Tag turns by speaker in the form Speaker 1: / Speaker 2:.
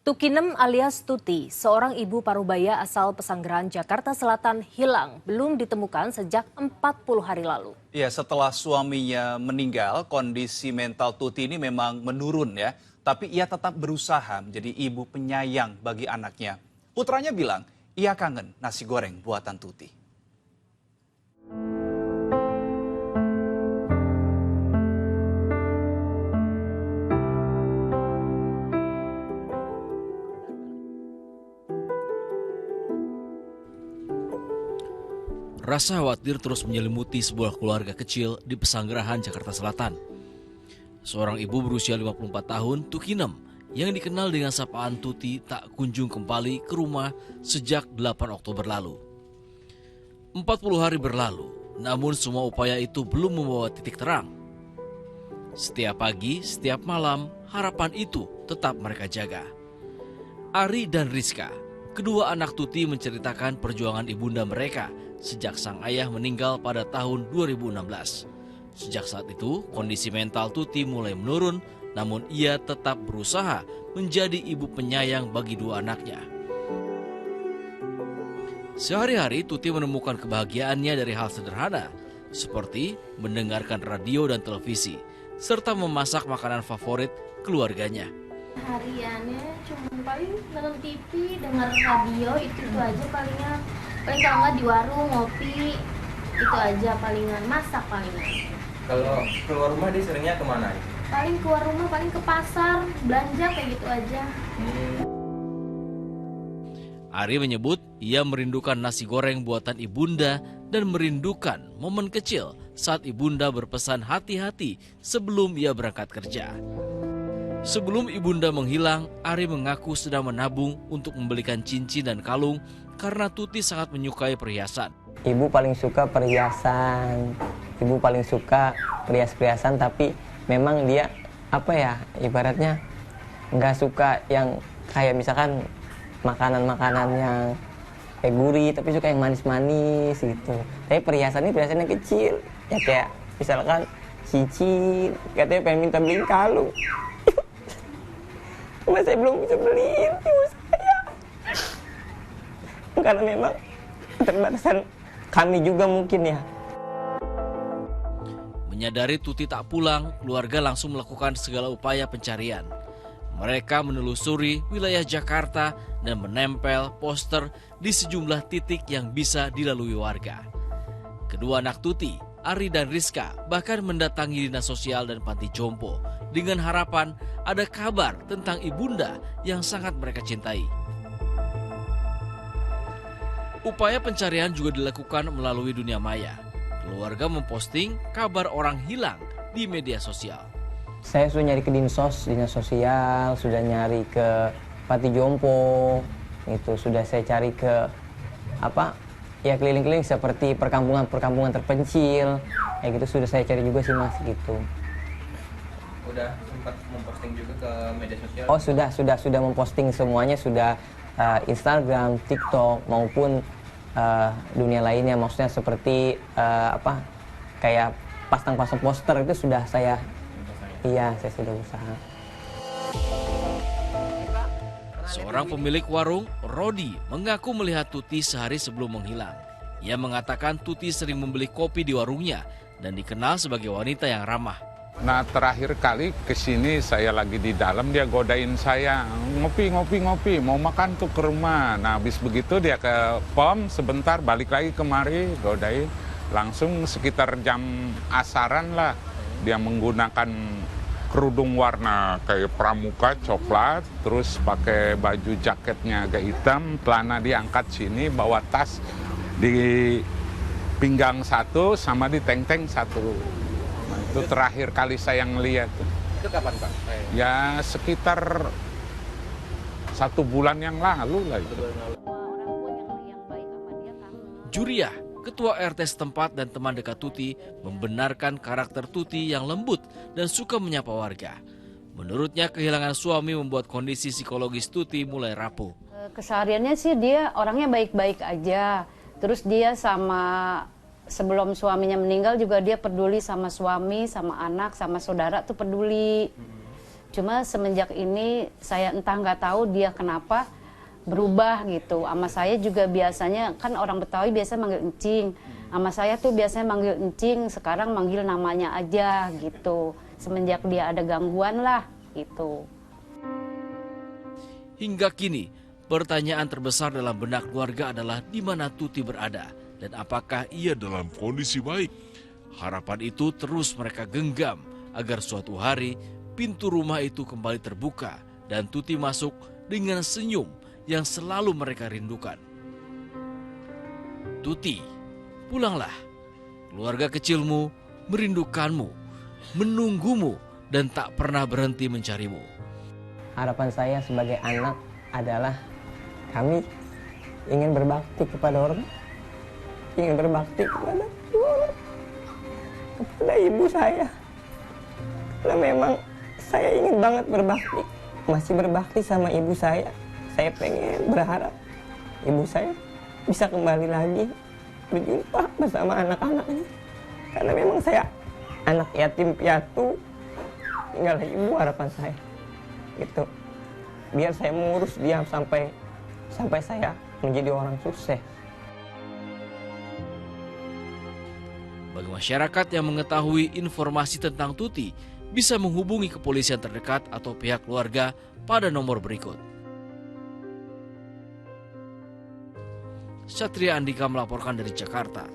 Speaker 1: Tukinem alias Tuti, seorang ibu parubaya asal Pesanggerahan, Jakarta Selatan hilang, belum ditemukan sejak 40 hari lalu.
Speaker 2: Ya, setelah suaminya meninggal, kondisi mental Tuti ini memang menurun ya. Tapi ia tetap berusaha menjadi ibu penyayang bagi anaknya. Putranya bilang, ia kangen nasi goreng buatan Tuti.
Speaker 3: Rasa khawatir terus menyelimuti sebuah keluarga kecil di Pesanggerahan, Jakarta Selatan. Seorang ibu berusia 54 tahun, Tukinem, yang dikenal dengan sapaan Tuti tak kunjung kembali ke rumah sejak 8 Oktober lalu. 40 hari berlalu, namun semua upaya itu belum membawa titik terang. Setiap pagi, setiap malam, harapan itu tetap mereka jaga. Ari dan Rizka, kedua anak Tuti menceritakan perjuangan ibunda mereka sejak sang ayah meninggal pada tahun 2016. Sejak saat itu, kondisi mental Tuti mulai menurun, namun ia tetap berusaha menjadi ibu penyayang bagi dua anaknya. Sehari-hari Tuti menemukan kebahagiaannya dari hal sederhana, seperti mendengarkan radio dan televisi, serta memasak makanan favorit keluarganya.
Speaker 4: Hariannya cuma paling nonton TV, dengar radio, itu aja palingan. Paling kalau nggak di warung ngopi, itu aja palingan, masak palingan.
Speaker 5: Kalau keluar rumah dia seringnya kemana?
Speaker 4: Paling keluar rumah, paling ke pasar, belanja kayak gitu aja.
Speaker 3: Ari menyebut ia merindukan nasi goreng buatan ibunda dan merindukan momen kecil saat ibunda berpesan hati-hati sebelum ia berangkat kerja. Sebelum ibunda menghilang, Ari mengaku sedang menabung untuk membelikan cincin dan kalung karena Tuti sangat menyukai perhiasan.
Speaker 6: Ibu paling suka perhiasan, ibu paling suka perhiasan, tapi memang dia ibaratnya nggak suka yang kayak misalkan makanan-makanan yang kayak gurih, tapi suka yang manis-manis gitu. Tapi perhiasannya kecil, ya kayak misalkan cincin, katanya pengen minta beliin kalung. Cuma saya belum bisa beliin ibu saya. Karena memang keterbatasan kami juga mungkin ya.
Speaker 3: Menyadari Tuti tak pulang, keluarga langsung melakukan segala upaya pencarian. Mereka menelusuri wilayah Jakarta dan menempel poster di sejumlah titik yang bisa dilalui warga. Kedua anak Tuti, Ari dan Rizka, bahkan mendatangi dinas sosial dan panti jompo dengan harapan ada kabar tentang ibunda yang sangat mereka cintai. Upaya pencarian juga dilakukan melalui dunia maya. Keluarga memposting kabar orang hilang di media sosial.
Speaker 6: Saya sudah nyari ke dinas sosial, sudah nyari ke panti jompo, itu sudah saya cari ke keliling-keliling seperti perkampungan terpencil, kayak gitu sudah saya cari juga sih mas gitu.
Speaker 5: Udah sempat memposting juga ke media sosial?
Speaker 6: Oh sudah memposting semuanya, sudah Instagram, TikTok maupun dunia lainnya, maksudnya seperti kayak pasang-pasang poster itu sudah saya. Iya, saya sudah usaha.
Speaker 3: Seorang pemilik warung, Rodi, mengaku melihat Tuti sehari sebelum menghilang. Ia mengatakan Tuti sering membeli kopi di warungnya dan dikenal sebagai wanita yang ramah.
Speaker 7: Nah, terakhir kali ke sini saya lagi di dalam, dia godain saya, ngopi, mau makan tuh ke rumah. Nah, habis begitu dia ke pom sebentar, balik lagi kemari, godain. Langsung sekitar jam asaran lah, dia menggunakan kerudung warna kayak pramuka coklat, terus pakai baju jaketnya agak hitam, celana diangkat sini, bawa tas di pinggang satu sama di teng-teng satu. Nah, itu terakhir kali saya ngeliat.
Speaker 5: Itu kapan Pak?
Speaker 7: Ya sekitar 1 bulan yang lalu lah itu.
Speaker 3: Juriah, ketua RT setempat dan teman dekat Tuti, membenarkan karakter Tuti yang lembut dan suka menyapa warga. Menurutnya kehilangan suami membuat kondisi psikologis Tuti mulai rapuh.
Speaker 8: Kesehariannya sih dia orangnya baik-baik aja. Terus dia sebelum suaminya meninggal juga dia peduli sama suami, sama anak, sama saudara tuh peduli. Cuma semenjak ini saya entah nggak tahu dia kenapa berubah gitu. Sama saya juga biasanya, kan orang Betawi biasa manggil encing. Sama saya tuh biasanya manggil encing, sekarang manggil namanya aja gitu. Semenjak dia ada gangguan lah gitu.
Speaker 3: Hingga kini, pertanyaan terbesar dalam benak keluarga adalah di mana Tuti berada dan apakah ia dalam kondisi baik. Harapan itu terus mereka genggam agar suatu hari pintu rumah itu kembali terbuka dan Tuti masuk dengan senyum yang selalu mereka rindukan. Tuti, pulanglah. Keluarga kecilmu merindukanmu, menunggumu, dan tak pernah berhenti mencarimu.
Speaker 6: Harapan saya sebagai anak adalah kami ingin berbakti kepada orang, ingin berbakti kepada orang, kepada ibu saya. Karena memang saya ingin banget berbakti, masih berbakti sama ibu saya. Saya pengen berharap ibu saya bisa kembali lagi berjumpa bersama anak-anaknya. Karena memang saya anak yatim piatu, tinggal ibu harapan saya. Gitu. Biar saya mengurus dia sampai saya menjadi orang sukses.
Speaker 3: Bagi masyarakat yang mengetahui informasi tentang Tuti, bisa menghubungi kepolisian terdekat atau pihak keluarga pada nomor berikut. Satria Andika melaporkan dari Jakarta.